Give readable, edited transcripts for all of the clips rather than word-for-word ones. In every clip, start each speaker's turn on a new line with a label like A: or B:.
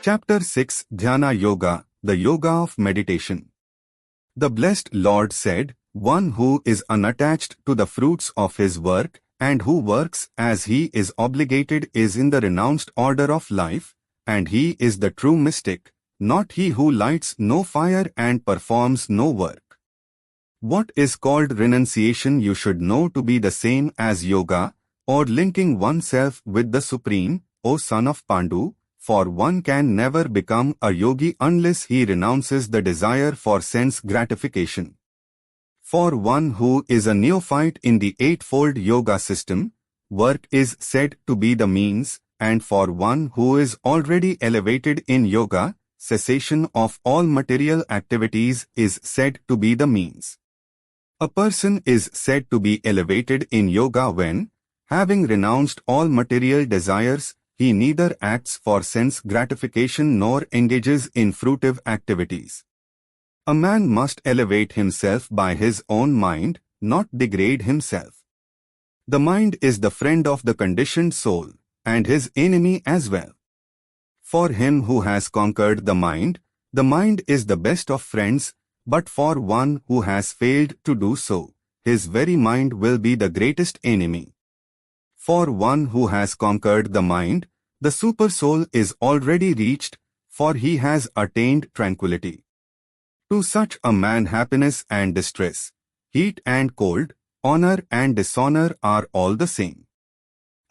A: Chapter 6 Dhyana Yoga, the Yoga of Meditation. The Blessed Lord said, "One who is unattached to the fruits of his work and who works as he is obligated is in the renounced order of life, and he is the true mystic, not he who lights no fire and performs no work." What is called renunciation you should know to be the same as yoga, or linking oneself with the Supreme, O son of Pandu, for one can never become a yogi unless he renounces the desire for sense gratification. For one who is a neophyte in the eightfold yoga system, work is said to be the means, and for one who is already elevated in yoga, cessation of all material activities is said to be the means. A person is said to be elevated in yoga when, having renounced all material desires, he neither acts for sense gratification nor engages in fruitive activities. A man must elevate himself by his own mind, not degrade himself. The mind is the friend of the conditioned soul, and his enemy as well. For him who has conquered the mind is the best of friends, but for one who has failed to do so, his very mind will be the greatest enemy. For one who has conquered the mind, the supersoul is already reached, for he has attained tranquility. To such a man happiness and distress, heat and cold, honor and dishonor are all the same.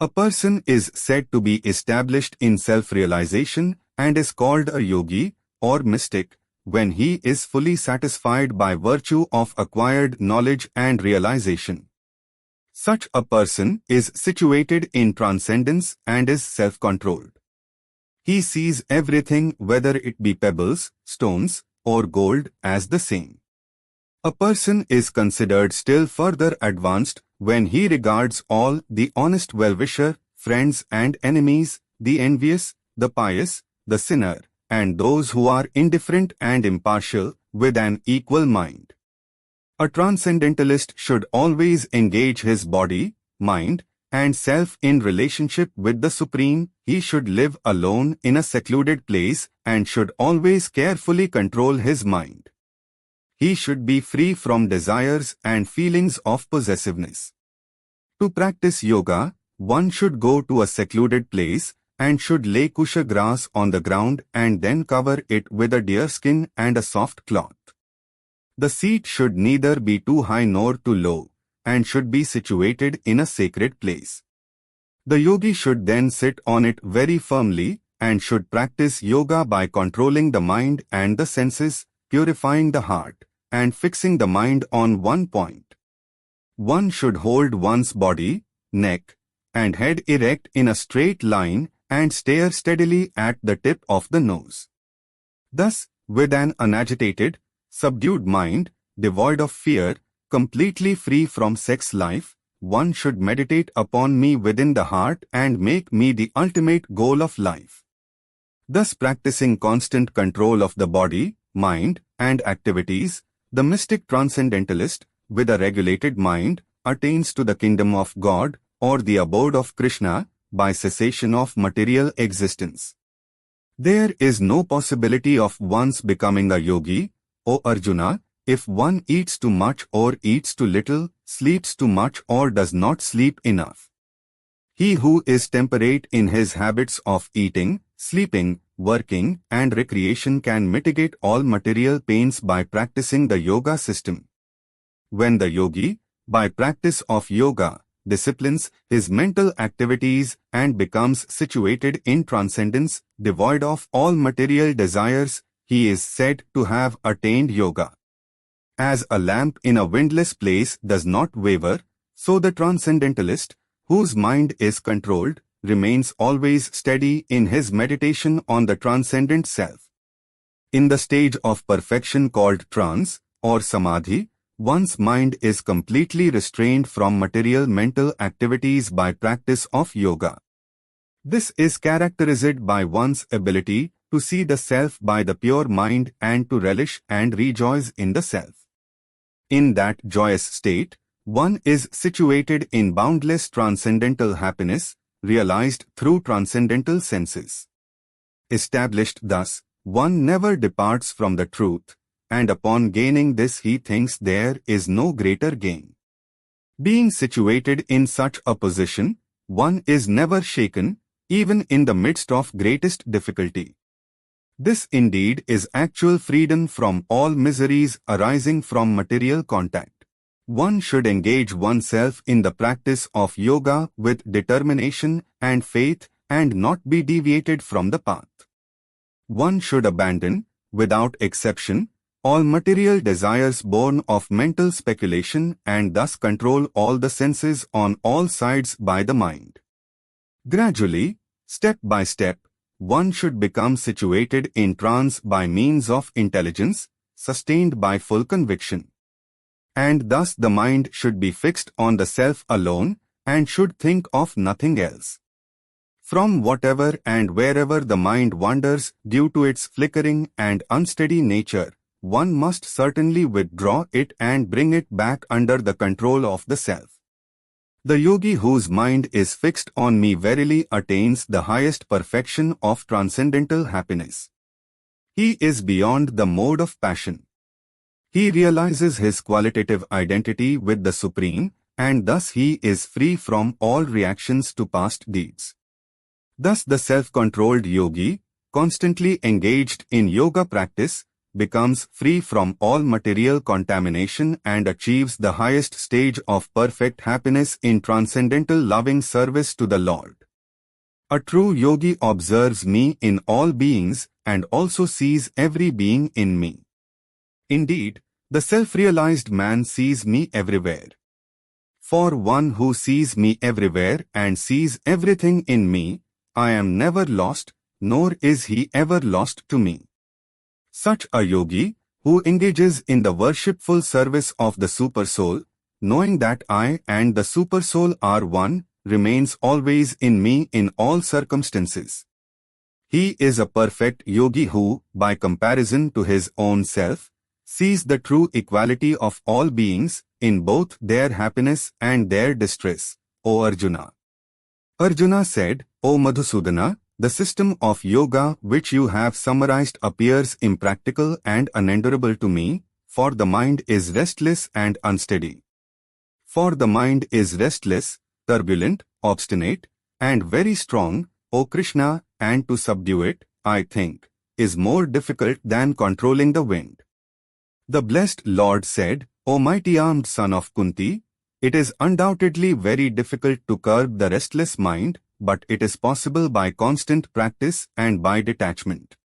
A: A person is said to be established in self-realization and is called a yogi or mystic when he is fully satisfied by virtue of acquired knowledge and realization. Such a person is situated in transcendence and is self-controlled. He sees everything, whether it be pebbles, stones, or gold, as the same. A person is considered still further advanced when he regards all, the honest well-wisher, friends and enemies, the envious, the pious, the sinner, and those who are indifferent and impartial, with an equal mind. A transcendentalist should always engage his body, mind, and self in relationship with the Supreme. He should live alone in a secluded place and should always carefully control his mind. He should be free from desires and feelings of possessiveness. To practice yoga, one should go to a secluded place and should lay kusha grass on the ground and then cover it with a deerskin and a soft cloth. The seat should neither be too high nor too low, and should be situated in a sacred place. The yogi should then sit on it very firmly, and should practice yoga by controlling the mind and the senses, purifying the heart, and fixing the mind on one point. One should hold one's body, neck, and head erect in a straight line, and stare steadily at the tip of the nose. Thus, with an unagitated, subdued mind, devoid of fear, completely free from sex life, one should meditate upon me within the heart and make me the ultimate goal of life. Thus practicing constant control of the body, mind, and activities, the mystic transcendentalist, with a regulated mind, attains to the kingdom of God, or the abode of Krishna, by cessation of material existence. There is no possibility of one's becoming a yogi, O Arjuna, if one eats too much or eats too little, sleeps too much or does not sleep enough. He who is temperate in his habits of eating, sleeping, working, and recreation can mitigate all material pains by practicing the yoga system. When the yogi, by practice of yoga, disciplines his mental activities and becomes situated in transcendence, devoid of all material desires, he is said to have attained yoga. As a lamp in a windless place does not waver, so the transcendentalist, whose mind is controlled, remains always steady in his meditation on the transcendent self. In the stage of perfection called trance, or samadhi, one's mind is completely restrained from material mental activities by practice of yoga. This is characterized by one's ability to see the self by the pure mind and to relish and rejoice in the self. In that joyous state, one is situated in boundless transcendental happiness, realized through transcendental senses. Established thus, one never departs from the truth, and upon gaining this he thinks there is no greater gain. Being situated in such a position, one is never shaken, even in the midst of greatest difficulty. This indeed is actual freedom from all miseries arising from material contact. One should engage oneself in the practice of yoga with determination and faith and not be deviated from the path. One should abandon, without exception, all material desires born of mental speculation and thus control all the senses on all sides by the mind. Gradually, step by step, one should become situated in trance by means of intelligence, sustained by full conviction. And thus the mind should be fixed on the self alone and should think of nothing else. From whatever and wherever the mind wanders due to its flickering and unsteady nature, one must certainly withdraw it and bring it back under the control of the self. The yogi whose mind is fixed on me verily attains the highest perfection of transcendental happiness. He is beyond the mode of passion. He realizes his qualitative identity with the Supreme, and thus he is free from all reactions to past deeds. Thus the self-controlled yogi, constantly engaged in yoga practice, becomes free from all material contamination and achieves the highest stage of perfect happiness in transcendental loving service to the Lord. A true yogi observes me in all beings and also sees every being in me. Indeed, the self-realized man sees me everywhere. For one who sees me everywhere and sees everything in me, I am never lost, nor is he ever lost to me. Such a yogi, who engages in the worshipful service of the Supersoul, knowing that I and the Supersoul are one, remains always in me in all circumstances. He is a perfect yogi who, by comparison to his own self, sees the true equality of all beings, in both their happiness and their distress, O Arjuna. Arjuna said, O Madhusudana, the system of yoga which you have summarized appears impractical and unendurable to me, for the mind is restless and unsteady. For the mind is restless, turbulent, obstinate, and very strong, O Krishna, and to subdue it, I think, is more difficult than controlling the wind. The blessed Lord said, O mighty armed son of Kunti, it is undoubtedly very difficult to curb the restless mind, but it is possible by constant practice and by detachment.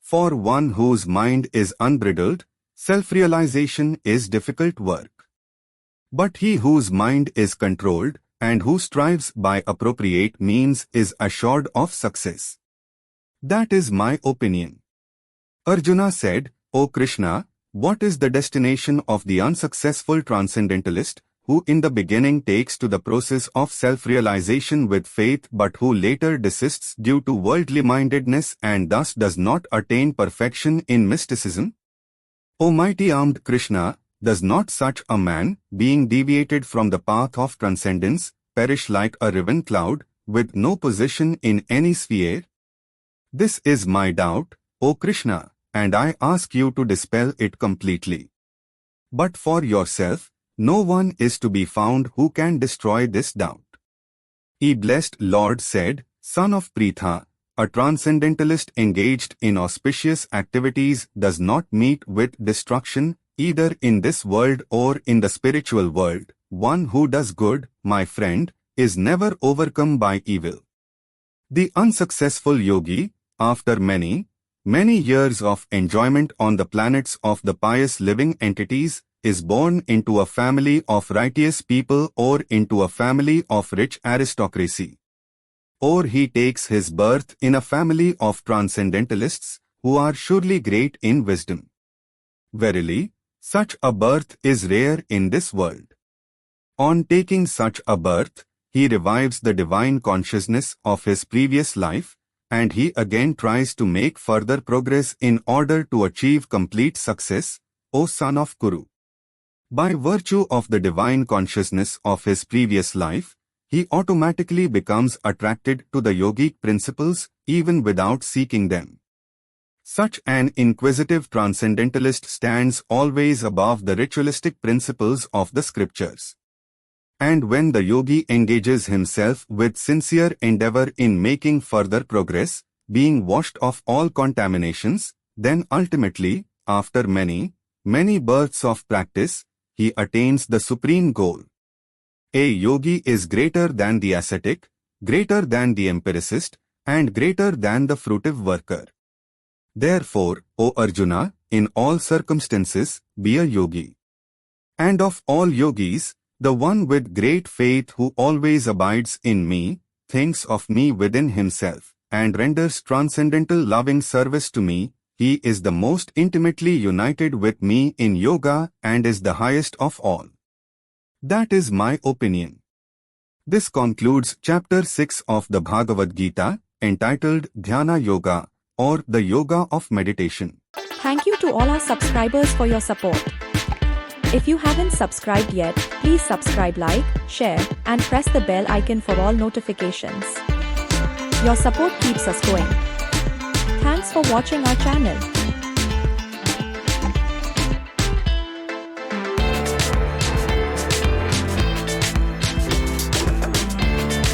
A: For one whose mind is unbridled, self-realization is difficult work. But he whose mind is controlled and who strives by appropriate means is assured of success. That is my opinion. Arjuna said, O Krishna, what is the destination of the unsuccessful transcendentalist, who in the beginning takes to the process of self-realization with faith but who later desists due to worldly-mindedness and thus does not attain perfection in mysticism? O mighty armed Krishna, does not such a man, being deviated from the path of transcendence, perish like a riven cloud, with no position in any sphere? This is my doubt, O Krishna, and I ask you to dispel it completely. But for yourself, no one is to be found who can destroy this doubt. E blessed Lord said, Son of Pritha, a transcendentalist engaged in auspicious activities does not meet with destruction, either in this world or in the spiritual world. One who does good, my friend, is never overcome by evil. The unsuccessful yogi, after many years of enjoyment on the planets of the pious living entities, is born into a family of righteous people or into a family of rich aristocracy. Or he takes his birth in a family of transcendentalists, who are surely great in wisdom. Verily, such a birth is rare in this world. On taking such a birth, he revives the divine consciousness of his previous life, and he again tries to make further progress in order to achieve complete success, O son of Kuru. By virtue of the divine consciousness of his previous life, he automatically becomes attracted to the yogic principles even without seeking them. Such an inquisitive transcendentalist stands always above the ritualistic principles of the scriptures. And when the yogi engages himself with sincere endeavor in making further progress, being washed of all contaminations, then ultimately, after many, many births of practice, he attains the supreme goal. A yogi is greater than the ascetic, greater than the empiricist, and greater than the fruitive worker. Therefore, O Arjuna, in all circumstances, be a yogi. And of all yogis, the one with great faith who always abides in me, thinks of me within himself, and renders transcendental loving service to me, he is the most intimately united with me in yoga and is the highest of all. That is my opinion. This concludes chapter 6 of the Bhagavad Gita, entitled Dhyana Yoga, or the Yoga of Meditation.
B: Thank you to all our subscribers for your support. If you haven't subscribed yet, please subscribe, like, share, and press the bell icon for all notifications. Your support keeps us going. Thanks for watching our channel.